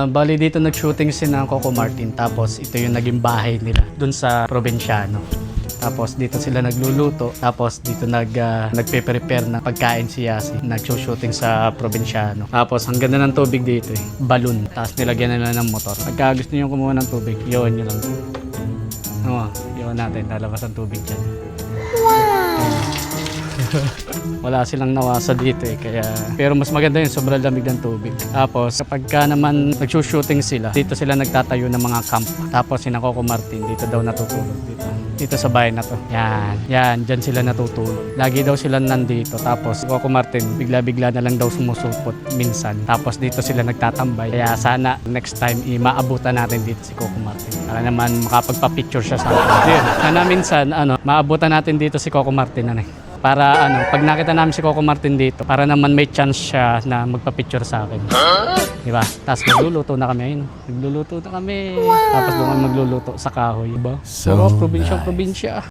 Bali dito nag-shooting si ng Coco Martin, tapos ito yung naging bahay nila dun sa Provinciano. Tapos dito sila nagluluto, tapos dito nagpe-prepare ng pagkain si Yasi. Nag-shooting sa Provinciano. Tapos ang ganda ng tubig dito eh, balloon. Tapos nilagyan nila ng motor. Pagka gusto niyo kumuha ng tubig, iwan nyo lang. Iwan natin, lalabas ang tubig dyan. Wala silang nawasa dito eh, pero mas maganda yun, sobrang lamig ng tubig. Tapos kapag naman nag-shooting sila, dito sila nagtatayo ng mga camp. Tapos si Coco Martin dito daw natutulog dito sa bahay na to. Yan, dyan sila natutulog. Lagi daw sila nandito. Tapos si Coco Martin bigla-bigla na lang daw sumusupot minsan. Tapos dito sila nagtatambay. Kaya sana next time maabutan natin dito si Coco Martin. Para naman makapagpa-picture siya sa atin. Sana minsan maabutan natin dito si Coco Martin para pag nakita namin si Coco Martin dito, para naman may chance siya na magpa-picture sa akin. Diba? Tapos magluluto na kami. Ayun, nagluluto na kami. Wow. Tapos doon kami magluluto sa kahoy. Diba? So, probinsya.